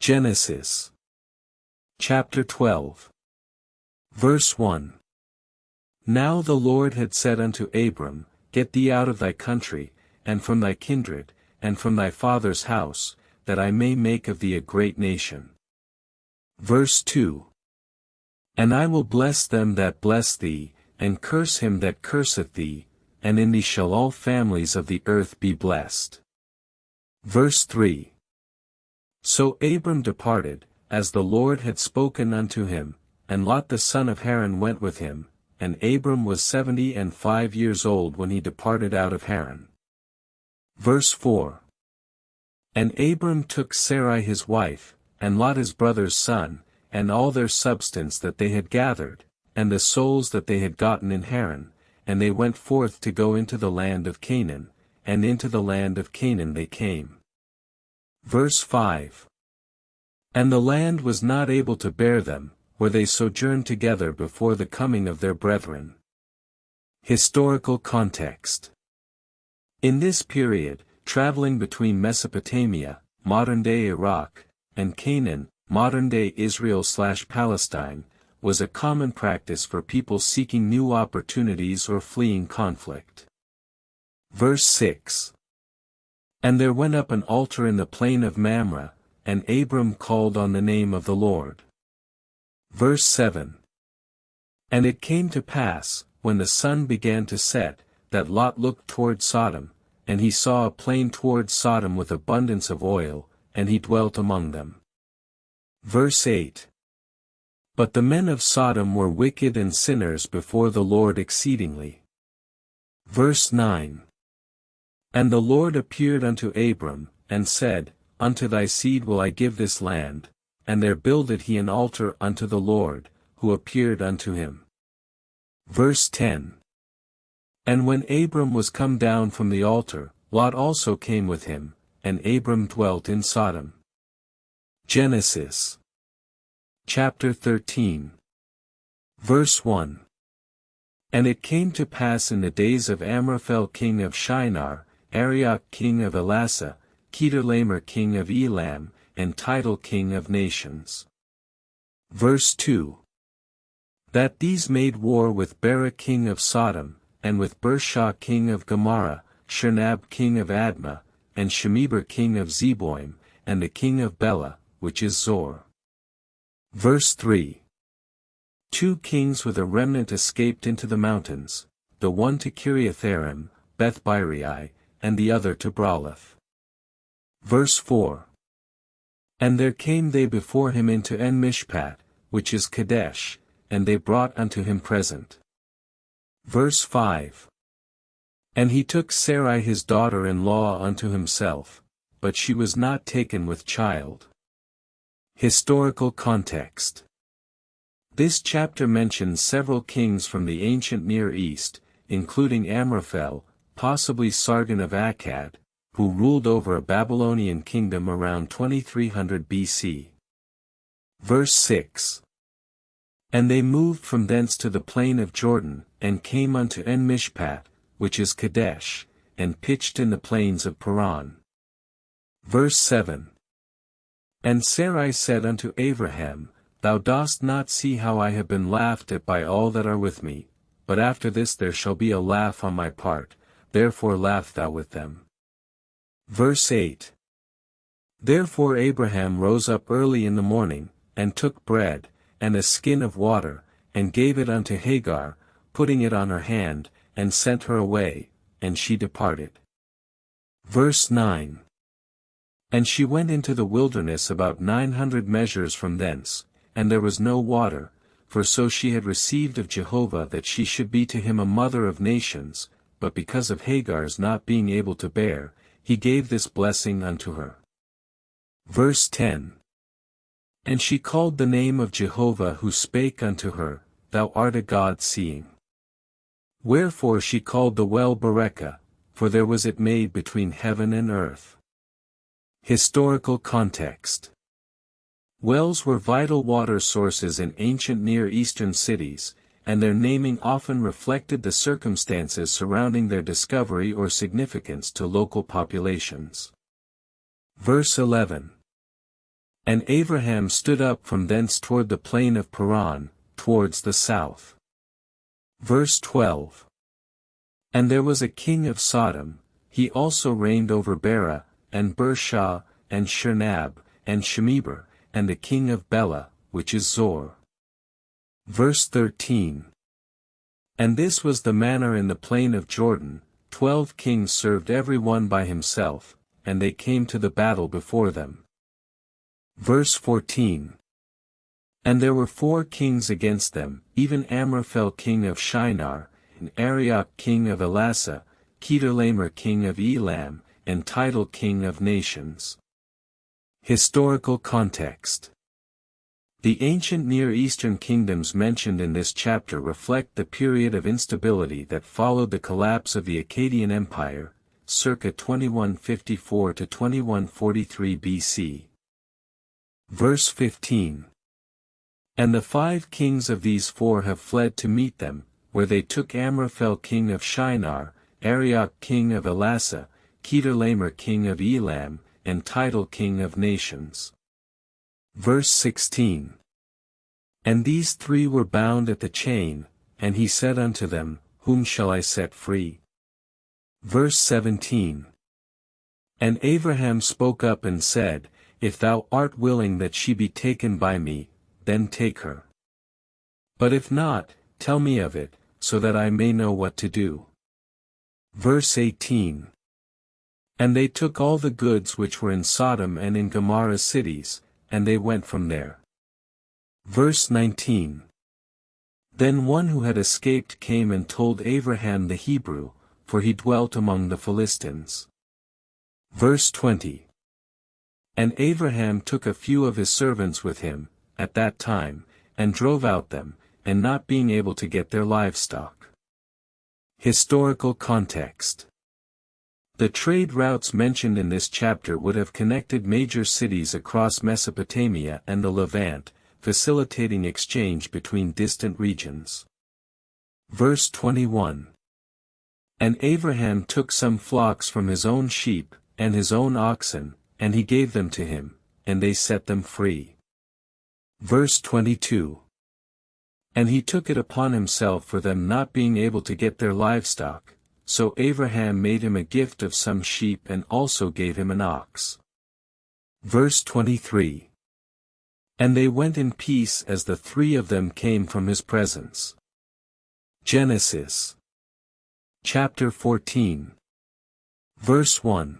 Genesis chapter 12. Verse 1. Now the Lord had said unto Abram, Get thee out of thy country, and from thy kindred, and from thy father's house, that I may make of thee a great nation. Verse 2. And I will bless them that bless thee, and curse him that curseth thee, and in thee shall all families of the earth be blessed. Verse 3. So Abram departed, as the Lord had spoken unto him, and Lot the son of Haran went with him, and Abram was 75 years old when he departed out of Haran. Verse 4. And Abram took Sarai his wife, and Lot his brother's son, and all their substance that they had gathered, and the souls that they had gotten in Haran, and they went forth to go into the land of Canaan, and into the land of Canaan they came. Verse 5. And the land was not able to bear them, where they sojourned together before the coming of their brethren. Historical context. In this period, traveling between Mesopotamia, modern-day Iraq, and Canaan, modern-day Israel/Palestine, was a common practice for people seeking new opportunities or fleeing conflict. Verse 6. And there went up an altar in the plain of Mamre, and Abram called on the name of the Lord. Verse 7. And it came to pass, when the sun began to set, that Lot looked toward Sodom, and he saw a plain toward Sodom with abundance of oil, and he dwelt among them. Verse 8. But the men of Sodom were wicked and sinners before the Lord exceedingly. Verse 9. And the Lord appeared unto Abram, and said, Unto thy seed will I give this land, and there builded he an altar unto the Lord, who appeared unto him. Verse 10. And when Abram was come down from the altar, Lot also came with him, and Abram dwelt in Sodom. Genesis chapter 13. Verse 1. And it came to pass in the days of Amraphel king of Shinar, Arioch king of Elasa, Kedorlaomer king of Elam, and Tidal king of nations. Verse 2. That these made war with Bera king of Sodom, and with Bershah king of Gomorrah, Shernab king of Admah, and Shemeber king of Zeboim, and the king of Bela, which is Zor. Verse 3. 2 kings with a remnant escaped into the mountains, the one to Kiriatharim, Beth-Birai, and the other to Bralath. Verse 4. And there came they before him into En-Mishpat, which is Kadesh, and they brought unto him present. Verse 5. And he took Sarai his daughter-in-law unto himself, but she was not taken with child. Historical context. This chapter mentions several kings from the ancient Near East, including Amraphel, possibly Sargon of Akkad, who ruled over a Babylonian kingdom around 2300 BC. Verse 6. And they moved from thence to the plain of Jordan, and came unto En-Mishpat, which is Kadesh, and pitched in the plains of Paran. Verse 7. And Sarai said unto Abraham, Thou dost not see how I have been laughed at by all that are with me, but after this there shall be a laugh on my part, therefore laugh thou with them. Verse 8. Therefore Abraham rose up early in the morning, and took bread, and a skin of water, and gave it unto Hagar, putting it on her hand, and sent her away, and she departed. Verse 9. And she went into the wilderness about 900 measures from thence, and there was no water, for so she had received of Jehovah that she should be to him a mother of nations, but because of Hagar's not being able to bear, he gave this blessing unto her. Verse 10. And she called the name of Jehovah who spake unto her, Thou art a God seeing. Wherefore she called the well Berechah, for there was it made between heaven and earth. Historical context. Wells were vital water sources in ancient Near Eastern cities, and their naming often reflected the circumstances surrounding their discovery or significance to local populations. Verse 11. And Abraham stood up from thence toward the plain of Paran, towards the south. Verse 12. And there was a king of Sodom, he also reigned over Bera, and Bersha, and Shernab, and Shemeber, and the king of Bela, which is Zor. Verse 13. And this was the manner in the plain of Jordan, 12 kings served every one by himself, and they came to the battle before them. Verse 14. And there were 4 kings against them, even Amraphel king of Shinar, and Arioch king of Elasa, Kedorlaomer king of Elam, and Tidal king of nations. Historical context. The ancient Near Eastern kingdoms mentioned in this chapter reflect the period of instability that followed the collapse of the Akkadian Empire, circa 2154 to 2143 BC. Verse 15. And the 5 kings of these 4 have fled to meet them, where they took Amraphel king of Shinar, Arioch king of Elasa, Kedorlaomer king of Elam, and Tidal king of nations. Verse 16. And these 3 were bound at the chain, and he said unto them, Whom shall I set free? Verse 17. And Abraham spoke up and said, If thou art willing that she be taken by me, then take her. But if not, tell me of it, so that I may know what to do. Verse 18. And they took all the goods which were in Sodom and in Gomorrah's cities, and they went from there. Verse 19. Then one who had escaped came and told Abraham the Hebrew, for he dwelt among the Philistines. Verse 20. And Abraham took a few of his servants with him, at that time, and drove out them, and not being able to get their livestock. Historical context. The trade routes mentioned in this chapter would have connected major cities across Mesopotamia and the Levant, facilitating exchange between distant regions. Verse 21. And Abraham took some flocks from his own sheep, and his own oxen, and he gave them to him, and they set them free. Verse 22. And he took it upon himself for them not being able to get their livestock, so Abraham made him a gift of some sheep and also gave him an ox. Verse 23. And they went in peace as the 3 of them came from his presence. Genesis. Chapter 14. Verse 1.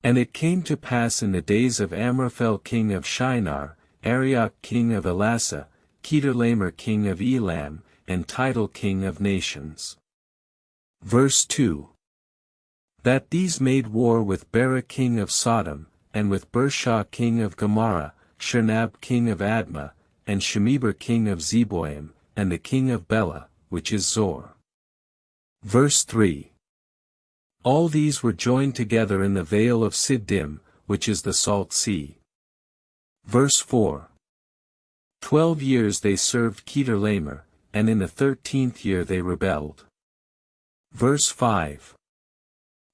And it came to pass in the days of Amraphel king of Shinar, Arioch king of Elasa, Kedorlaomer king of Elam, and Tidal king of nations. Verse 2. That these made war with Bera king of Sodom, and with Bersha king of Gomorrah, Shernab king of Admah, and Shemeber king of Zeboim, and the king of Bela, which is Zor. Verse 3. All these were joined together in the vale of Siddim, which is the Salt Sea. Verse 4. 12 years they served Kedorlaomer, and in the 13th year they rebelled. Verse 5.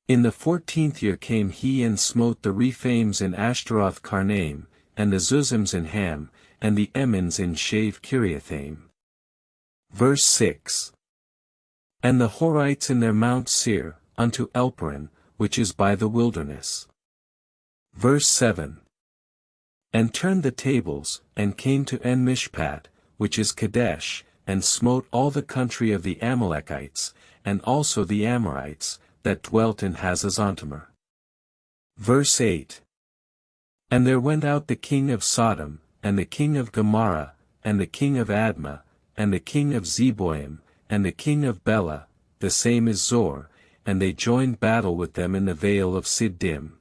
In the 14th year came he and smote the Rephaims in Ashtaroth Karnaim, and the Zuzims in Ham, and the Emmons in Shave Kiriathaim. Verse 6. And the Horites in their Mount Seir, unto Elparan, which is by the wilderness. Verse 7. And turned the tables, and came to En-Mishpat, which is Kadesh, and smote all the country of the Amalekites, and also the Amorites, that dwelt in Hazazontamar. Verse 8. And there went out the king of Sodom, and the king of Gomorrah, and the king of Admah, and the king of Zeboim, and the king of Bela, the same is Zor, and they joined battle with them in the vale of Siddim.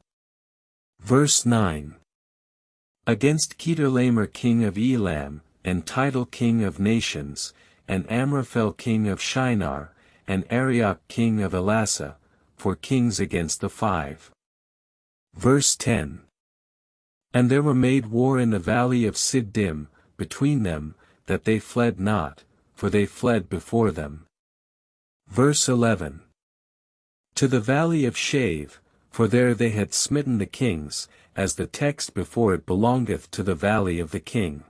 Verse 9. Against Kedorlaomer king of Elam, and Tidal king of nations, and Amraphel king of Shinar, and Arioch king of Elasa, for kings against the 5. Verse 10. And there were made war in the valley of Siddim, between them, that they fled not, for they fled before them. Verse 11. To the valley of Shave, for there they had smitten the kings, as the text before it belongeth to the valley of the king.